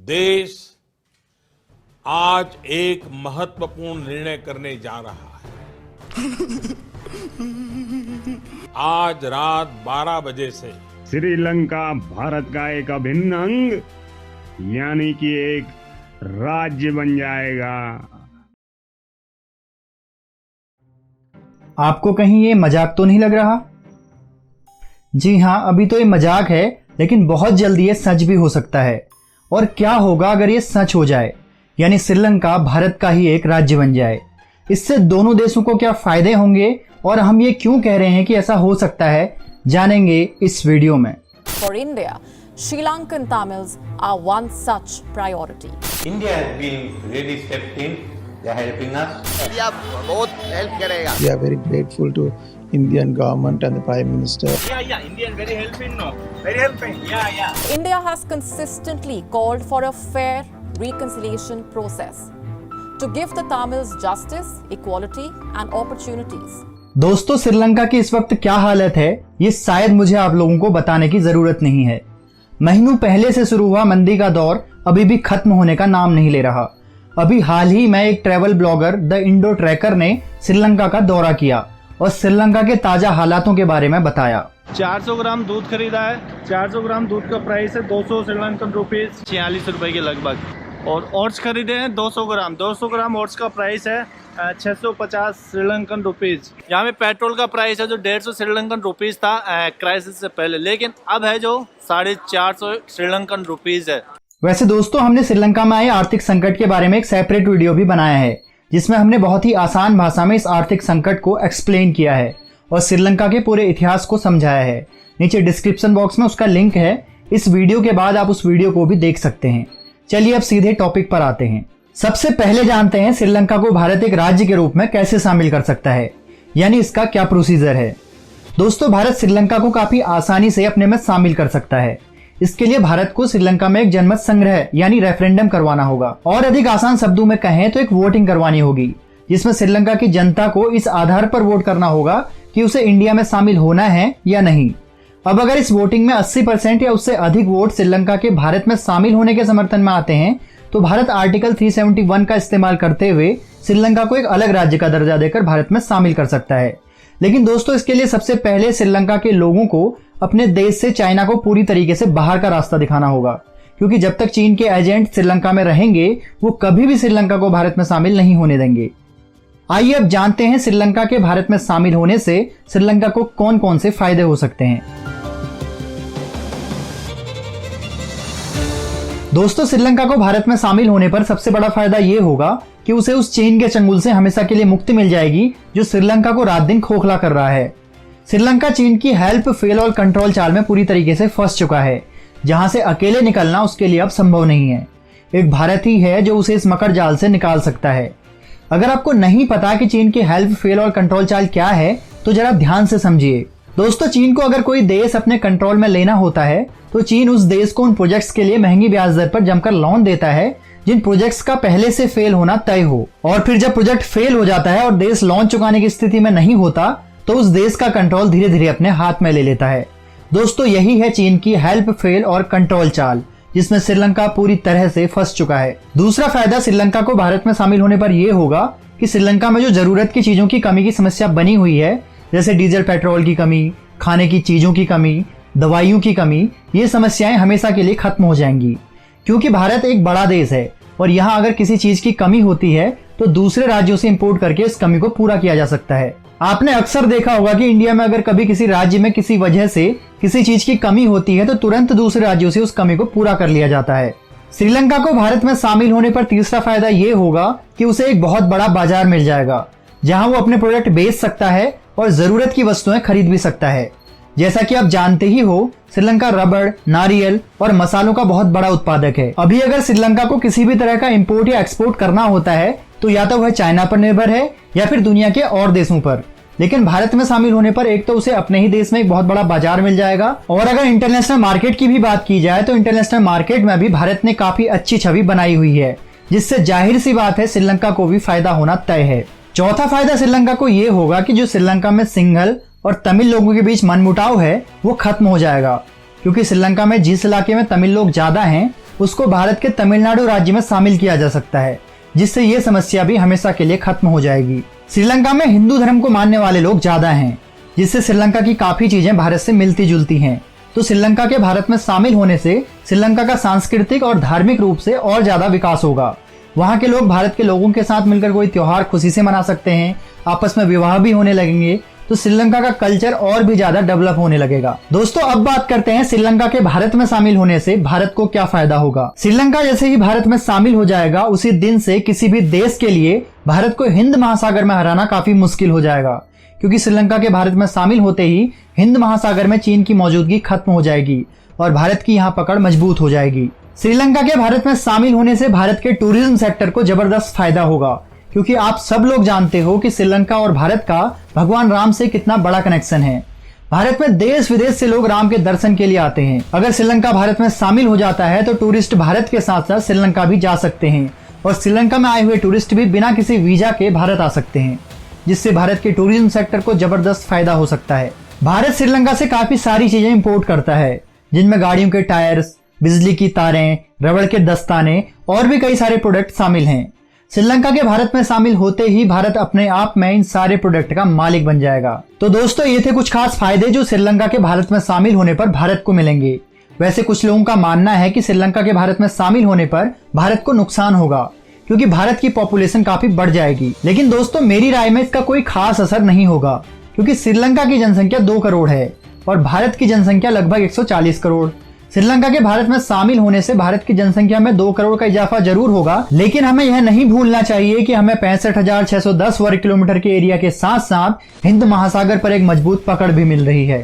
देश आज एक महत्वपूर्ण निर्णय करने जा रहा है। आज रात 12 बजे से श्रीलंका भारत का एक अभिन्न अंग यानी कि एक राज्य बन जाएगा। आपको कहीं ये मजाक तो नहीं लग रहा? जी हाँ, अभी तो ये मजाक है, लेकिन बहुत जल्दी ये सच भी हो सकता है। और क्या होगा अगर ये सच हो जाए, यानी श्रीलंका भारत का ही एक राज्य बन जाए? इससे दोनों देशों को क्या फायदे होंगे और हम ये क्यों कह रहे हैं कि ऐसा हो सकता है, जानेंगे इस वीडियो में। For India, Sri Lankan Tamils are one such priority. India has been really stepped in. They are helping us. India बहुत help करेगा. We are very grateful to Indian government and the Prime Minister. Indian very helping, no? Very helping. India has consistently called for a fair reconciliation process to give the Tamils justice, equality and opportunities. दोस्तों, श्रीलंका की इस वक्त क्या हालत है, ये शायद मुझे आप लोगों को बताने की जरूरत नहीं है। महीनों पहले से शुरू हुआ मंदी का दौर अभी भी खत्म होने का नाम नहीं ले रहा। अभी हाल ही में एक travel blogger the Indo tracker ने श्रीलंका का दौरा किया और श्रीलंका के ताजा हालातों के बारे में बताया। 400 ग्राम दूध खरीदा है। 400 ग्राम दूध का प्राइस है 200 श्रीलंकन रुपीज, 46 रुपए के लगभग। और ओट्स खरीदे हैं 200 ग्राम। 200 ग्राम ओट्स का प्राइस है 650 श्रीलंकन रुपीज। यहाँ पे पेट्रोल का प्राइस है जो 150 श्रीलंकन रुपीज था क्राइसिस से पहले, लेकिन अब है जो 450 श्रीलंकन रुपीज है। वैसे दोस्तों, हमने श्रीलंका में आए आर्थिक संकट के बारे में एक सेपरेट वीडियो भी बनाया है, जिसमें हमने बहुत ही आसान भाषा में इस आर्थिक संकट को एक्सप्लेन किया है और श्रीलंका के पूरे इतिहास को समझाया है। नीचे डिस्क्रिप्शन बॉक्स में उसका लिंक है। इस वीडियो के बाद आप उस वीडियो को भी देख सकते हैं। चलिए अब सीधे टॉपिक पर आते हैं। सबसे पहले जानते हैं श्रीलंका को भारत एक राज्य के रूप में कैसे शामिल कर सकता है, यानी इसका क्या प्रोसीजर है। दोस्तों, भारत श्रीलंका को काफी आसानी से अपने में शामिल कर सकता है। इसके लिए भारत को श्रीलंका में एक जनमत संग्रह यानी रेफरेंडम करवाना होगा, और अधिक आसान शब्दों में कहें तो एक वोटिंग करवानी होगी, जिसमें श्रीलंका की जनता को इस आधार पर वोट करना होगा कि उसे इंडिया में शामिल होना है या नहीं। अब अगर इस वोटिंग में 80% या उससे अधिक वोट श्रीलंका के भारत में शामिल होने के समर्थन में आते हैं, तो भारत आर्टिकल 371 का इस्तेमाल करते हुए श्रीलंका को एक अलग राज्य का दर्जा देकर भारत में शामिल कर सकता है। लेकिन दोस्तों, इसके लिए सबसे पहले श्रीलंका के लोगों को अपने देश से चाइना को पूरी तरीके से बाहर का रास्ता दिखाना होगा, क्योंकि जब तक चीन के एजेंट श्रीलंका में रहेंगे, वो कभी भी श्रीलंका को भारत में शामिल नहीं होने देंगे। आइए अब जानते हैं श्रीलंका के भारत में शामिल होने से श्रीलंका को कौन कौन से फायदे हो सकते हैं। दोस्तों, श्रीलंका को भारत में शामिल होने पर सबसे बड़ा फायदा ये होगा कि उसे उस चीन के चंगुल से हमेशा के लिए मुक्ति मिल जाएगी, जो श्रीलंका को रात दिन खोखला कर रहा है। श्रीलंका चीन की हेल्प, फेल और कंट्रोल चाल में पूरी तरीके से फंस चुका है, जहां से अकेले निकलना उसके लिए अब संभव नहीं है। एक भारत ही है जो उसे इस मकर जाल से निकाल सकता है। अगर आपको नहीं पता कि चीन की हेल्प, फेल और कंट्रोल चाल क्या है, तो जरा ध्यान से समझिए। दोस्तों, चीन को अगर कोई देश अपने कंट्रोल में लेना होता है, तो चीन उस देश को उन प्रोजेक्ट्स के लिए महंगी ब्याज दर पर जमकर लोन देता है, जिन प्रोजेक्ट्स का पहले से फेल होना तय हो। और फिर जब प्रोजेक्ट फेल हो जाता है और देश लोन चुकाने की स्थिति में नहीं होता, तो उस देश का कंट्रोल धीरे धीरे अपने हाथ में ले लेता है। दोस्तों, यही है चीन की हेल्प, फेल और कंट्रोल चाल, जिसमें श्रीलंका पूरी तरह से फंस चुका है। दूसरा फायदा श्रीलंका को भारत में शामिल होने पर यह होगा कि श्रीलंका में जो जरूरत की चीजों की कमी की समस्या बनी हुई है, जैसे डीजल पेट्रोल की कमी, खाने की चीजों की कमी, दवाइयों की कमी, ये समस्याएं हमेशा के लिए खत्म हो जाएंगी। क्योंकि भारत एक बड़ा देश है और यहाँ अगर किसी चीज की कमी होती है, तो दूसरे राज्यों से इंपोर्ट करके इस कमी को पूरा किया जा सकता है। आपने अक्सर देखा होगा कि इंडिया में अगर कभी किसी राज्य में किसी वजह से किसी चीज की कमी होती है, तो तुरंत दूसरे राज्यों से उस कमी को पूरा कर लिया जाता है। श्रीलंका को भारत में शामिल होने पर तीसरा फायदा ये होगा कि उसे एक बहुत बड़ा बाजार मिल जाएगा, जहां वो अपने प्रोडक्ट बेच सकता है और जरूरत की वस्तुएं खरीद भी सकता है। जैसा कि आप जानते ही हो, श्रीलंका रबड़, नारियल और मसालों का बहुत बड़ा उत्पादक है। अभी अगर श्रीलंका को किसी भी तरह का इंपोर्ट या एक्सपोर्ट करना होता है, तो या तो वह चाइना पर निर्भर है या फिर दुनिया के और देशों पर। लेकिन भारत में शामिल होने पर एक तो उसे अपने ही देश में एक बहुत बड़ा बाजार मिल जाएगा, और अगर इंटरनेशनल मार्केट की भी बात की जाए, तो इंटरनेशनल मार्केट में भी भारत ने काफी अच्छी छवि बनाई हुई है, जिससे जाहिर सी बात है श्रीलंका को भी फायदा होना तय है। चौथा फायदा श्रीलंका को यह होगा कि जो श्रीलंका में सिंघल और तमिल लोगों के बीच मनमुटाव है, वो खत्म हो जाएगा। क्योंकि श्रीलंका में जिस इलाके में तमिल लोग ज्यादा हैं, उसको भारत के तमिलनाडु राज्य में शामिल किया जा सकता है, जिससे ये समस्या भी हमेशा के लिए खत्म हो जाएगी। श्रीलंका में हिंदू धर्म को मानने वाले लोग ज्यादा हैं, जिससे श्रीलंका की काफी चीजें भारत से मिलती जुलती हैं। तो श्रीलंका के भारत में शामिल होने से श्रीलंका का सांस्कृतिक और धार्मिक रूप से और ज्यादा विकास होगा। वहाँ के लोग भारत के लोगों के साथ मिलकर कोई त्योहार खुशी से मना सकते हैं, आपस में विवाह भी होने लगेंगे, तो श्रीलंका का कल्चर और भी ज्यादा डेवलप होने लगेगा। दोस्तों अब बात करते हैं श्रीलंका के भारत में शामिल होने से भारत को क्या फायदा होगा। श्रीलंका जैसे ही भारत में शामिल हो जाएगा, उसी दिन से किसी भी देश के लिए भारत को हिंद महासागर में हराना काफी मुश्किल हो जाएगा, क्योंकि श्रीलंका के भारत में शामिल होते ही हिंद महासागर में चीन की मौजूदगी खत्म हो जाएगी और भारत की यहाँ पकड़ मजबूत हो जाएगी। श्रीलंका के भारत में शामिल होने से भारत के टूरिज्म सेक्टर को जबरदस्त फायदा होगा, क्योंकि आप सब लोग जानते हो कि श्रीलंका और भारत का भगवान राम से कितना बड़ा कनेक्शन है। भारत में देश विदेश से लोग राम के दर्शन के लिए आते हैं। अगर श्रीलंका भारत में शामिल हो जाता है तो टूरिस्ट भारत के साथ साथ श्रीलंका भी जा सकते हैं और श्रीलंका में आए हुए टूरिस्ट भी बिना किसी वीजा के भारत आ सकते हैं, जिससे भारत के टूरिज्म सेक्टर को जबरदस्त फायदा हो सकता है। भारत श्रीलंका से काफी सारी चीजें इंपोर्ट करता है, जिनमें गाड़ियों के टायर्स, बिजली की तारें, रबड़ के दस्ताने और भी कई सारे प्रोडक्ट शामिल हैं। श्रीलंका के भारत में शामिल होते ही भारत अपने आप में इन सारे प्रोडक्ट का मालिक बन जाएगा। तो दोस्तों ये थे कुछ खास फायदे जो श्रीलंका के भारत में शामिल होने पर भारत को मिलेंगे। वैसे कुछ लोगों का मानना है कि श्रीलंका के भारत में शामिल होने पर भारत को नुकसान होगा, क्योंकि भारत की पॉपुलेशन काफी बढ़ जाएगी। लेकिन दोस्तों मेरी राय में इसका कोई खास असर नहीं होगा, क्योंकि श्रीलंका की जनसंख्या 2 करोड़ है और भारत की जनसंख्या लगभग 140 करोड़। श्रीलंका के भारत में शामिल होने से भारत की जनसंख्या में 2 करोड़ का इजाफा जरूर होगा, लेकिन हमें यह नहीं भूलना चाहिए कि हमें 65,610 वर्ग किलोमीटर के एरिया के साथ साथ हिंद महासागर पर एक मजबूत पकड़ भी मिल रही है।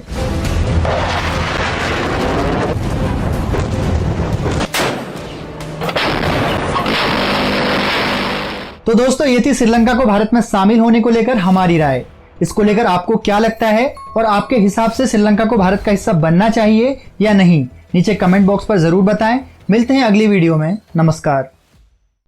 तो दोस्तों ये थी श्रीलंका को भारत में शामिल होने को लेकर हमारी राय। इसको लेकर आपको क्या लगता है और आपके हिसाब से श्रीलंका को भारत का हिस्सा बनना चाहिए या नहीं, नीचे कमेंट बॉक्स पर जरूर बताएं। मिलते हैं अगली वीडियो में। नमस्कार।